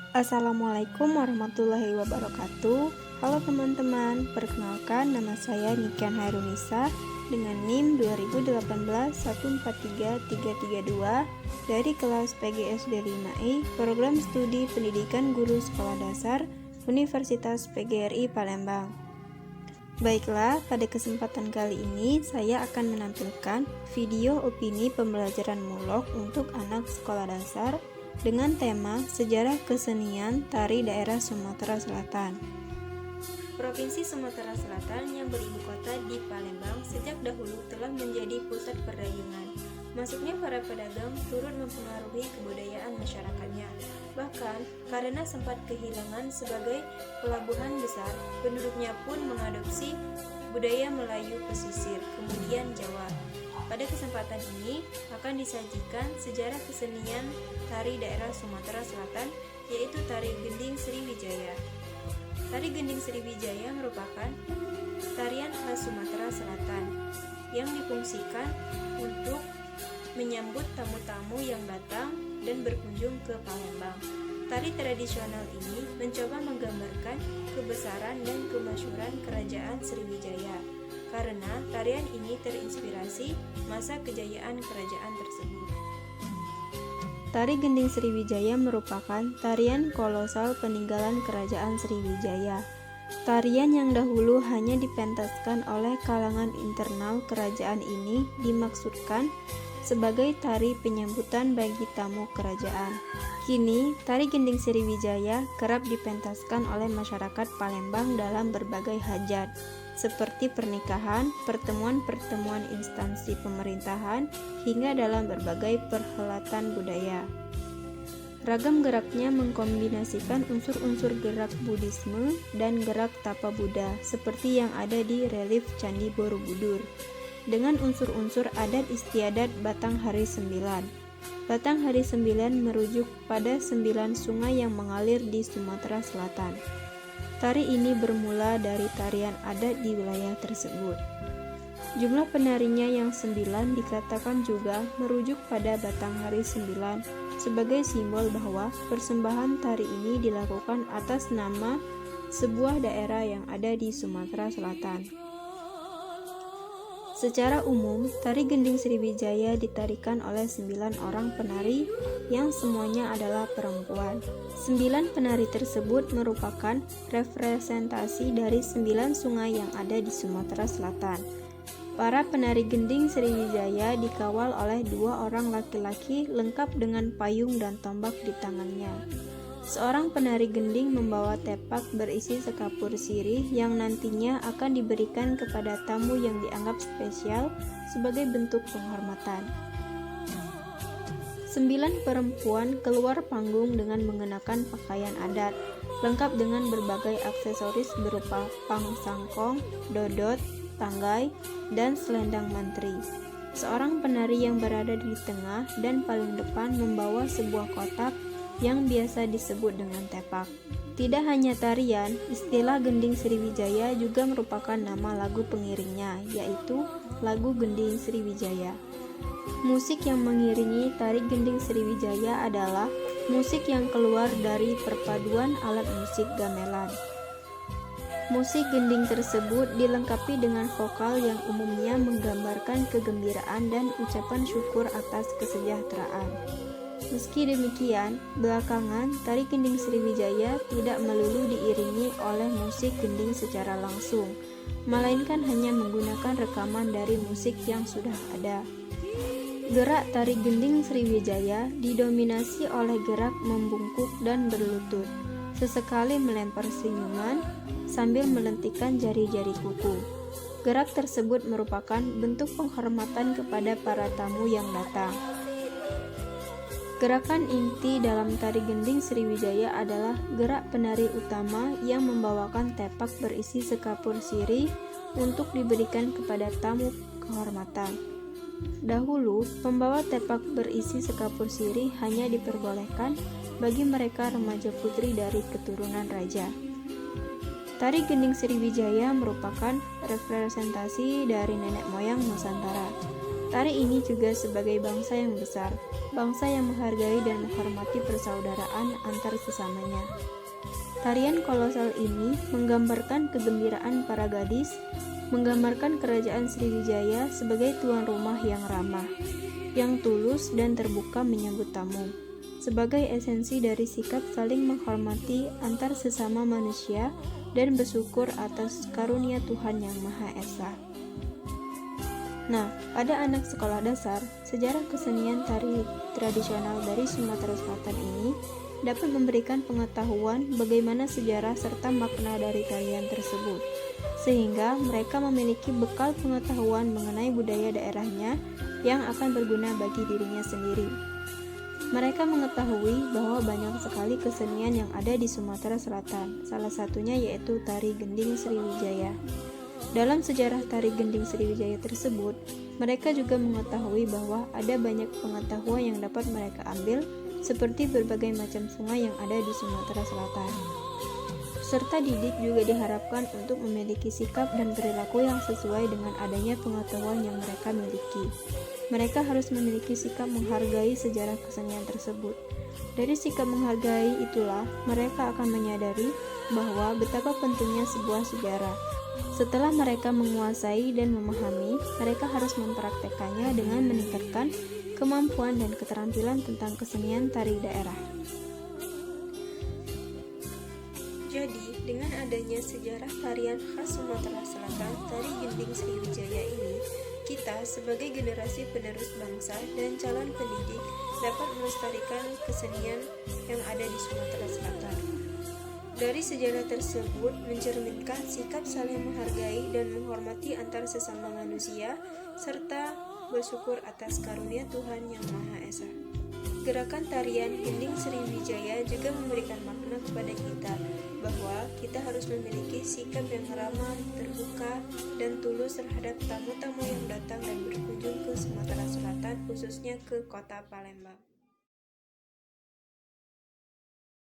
Assalamualaikum warahmatullahi wabarakatuh. Halo teman-teman, perkenalkan nama saya Niken Hairunisa dengan NIM 2018143332 dari kelas PGSD 5I, Program Studi Pendidikan Guru Sekolah Dasar Universitas PGRI Palembang. Baiklah, pada kesempatan kali ini saya akan menampilkan video opini pembelajaran mulok untuk anak sekolah dasar dengan tema Sejarah Kesenian Tari Daerah Sumatera Selatan. Provinsi Sumatera Selatan yang beribu kota di Palembang sejak dahulu telah menjadi pusat perdagangan. Masuknya para pedagang turut mempengaruhi kebudayaan masyarakatnya. Bahkan, karena sempat kehilangan sebagai pelabuhan besar, penduduknya pun mengadopsi budaya Melayu pesisir, kemudian Jawa. Pada kesempatan ini akan disajikan sejarah kesenian tari daerah Sumatera Selatan, yaitu Tari Gending Sriwijaya. Tari Gending Sriwijaya merupakan tarian khas Sumatera Selatan yang difungsikan untuk menyambut tamu-tamu yang datang dan berkunjung ke Palembang. Tari tradisional ini mencoba menggambarkan kebesaran dan kemasyhuran Kerajaan Sriwijaya, karena tarian ini terinspirasi masa kejayaan kerajaan tersebut. Tari Gending Sriwijaya merupakan tarian kolosal peninggalan Kerajaan Sriwijaya. Tarian yang dahulu hanya dipentaskan oleh kalangan internal kerajaan ini dimaksudkan sebagai tari penyambutan bagi tamu kerajaan. Kini, Tari Gending Sriwijaya kerap dipentaskan oleh masyarakat Palembang dalam berbagai hajat, seperti pernikahan, pertemuan-pertemuan instansi pemerintahan, hingga dalam berbagai perhelatan budaya. Ragam geraknya mengkombinasikan unsur-unsur gerak Buddhisme dan gerak Tapa Buddha, seperti yang ada di relief Candi Borobudur, dengan unsur-unsur adat istiadat Batang Hari 9. Batang Hari 9 merujuk pada 9 sungai yang mengalir di Sumatera Selatan. Tari ini bermula dari tarian adat di wilayah tersebut. Jumlah penarinya yang 9 dikatakan juga merujuk pada Batang Hari 9 sebagai simbol bahwa persembahan tari ini dilakukan atas nama sebuah daerah yang ada di Sumatera Selatan. Secara umum, Tari Gending Sriwijaya ditarikan oleh 9 orang penari yang semuanya adalah perempuan. 9 penari tersebut merupakan representasi dari 9 sungai yang ada di Sumatera Selatan. Para penari Gending Sriwijaya dikawal oleh 2 orang laki-laki lengkap dengan payung dan tombak di tangannya. Seorang penari gending membawa tepak berisi sekapur sirih yang nantinya akan diberikan kepada tamu yang dianggap spesial sebagai bentuk penghormatan. 9 perempuan keluar panggung dengan mengenakan pakaian adat, lengkap dengan berbagai aksesoris berupa pangsangkong, dodot, tanggai, dan selendang mantri. Seorang penari yang berada di tengah dan paling depan membawa sebuah kotak yang biasa disebut dengan tepak. Tidak hanya tarian, istilah Gending Sriwijaya juga merupakan nama lagu pengiringnya, yaitu lagu Gending Sriwijaya. Musik yang mengiringi Tari Gending Sriwijaya adalah musik yang keluar dari perpaduan alat musik gamelan. Musik gending tersebut dilengkapi dengan vokal yang umumnya menggambarkan kegembiraan dan ucapan syukur atas kesejahteraan. Meski demikian, belakangan Tari Gending Sriwijaya tidak melulu diiringi oleh musik gending secara langsung, melainkan hanya menggunakan rekaman dari musik yang sudah ada. Gerak Tari Gending Sriwijaya didominasi oleh gerak membungkuk dan berlutut, sesekali melempar senyuman sambil melentikkan jari-jari kuku. Gerak tersebut merupakan bentuk penghormatan kepada para tamu yang datang. Gerakan inti dalam Tari Gending Sriwijaya adalah gerak penari utama yang membawakan tepak berisi sekapur sirih untuk diberikan kepada tamu kehormatan. Dahulu, pembawa tepak berisi sekapur sirih hanya diperbolehkan bagi mereka remaja putri dari keturunan raja. Tari Gending Sriwijaya merupakan representasi dari nenek moyang Nusantara. Tari ini juga sebagai bangsa yang besar, bangsa yang menghargai dan menghormati persaudaraan antar sesamanya. Tarian kolosal ini menggambarkan kegembiraan para gadis, menggambarkan kerajaan Sriwijaya sebagai tuan rumah yang ramah, yang tulus dan terbuka menyambut tamu, sebagai esensi dari sikap saling menghormati antar sesama manusia dan bersyukur atas karunia Tuhan Yang Maha Esa. Nah, pada anak sekolah dasar, sejarah kesenian tari tradisional dari Sumatera Selatan ini dapat memberikan pengetahuan bagaimana sejarah serta makna dari tarian tersebut, sehingga mereka memiliki bekal pengetahuan mengenai budaya daerahnya yang akan berguna bagi dirinya sendiri. Mereka mengetahui bahwa banyak sekali kesenian yang ada di Sumatera Selatan, salah satunya yaitu tari gending Sriwijaya. Dalam sejarah tari gending Sriwijaya tersebut, mereka juga mengetahui bahwa ada banyak pengetahuan yang dapat mereka ambil, seperti berbagai macam sungai yang ada di Sumatera Selatan. Peserta didik juga diharapkan untuk memiliki sikap dan perilaku yang sesuai dengan adanya pengetahuan yang mereka miliki. Mereka harus memiliki sikap menghargai sejarah kesenian tersebut. Dari sikap menghargai itulah mereka akan menyadari bahwa betapa pentingnya sebuah sejarah. Setelah mereka menguasai dan memahami, mereka harus mempraktekkannya dengan meningkatkan kemampuan dan keterampilan tentang kesenian tari daerah. Jadi, dengan adanya sejarah tarian khas Sumatera Selatan, tari gending Sriwijaya ini, kita sebagai generasi penerus bangsa dan calon pendidik dapat melestarikan kesenian yang ada di Sumatera Selatan. Dari sejarah tersebut mencerminkan sikap saling menghargai dan menghormati antar sesama manusia, serta bersyukur atas karunia Tuhan Yang Maha Esa. Gerakan tarian gending Sriwijaya juga memberikan makna kepada kita bahwa kita harus memiliki sikap yang ramah, terbuka, dan tulus terhadap tamu-tamu yang datang dan berkunjung ke Sumatera Selatan, khususnya ke kota Palembang.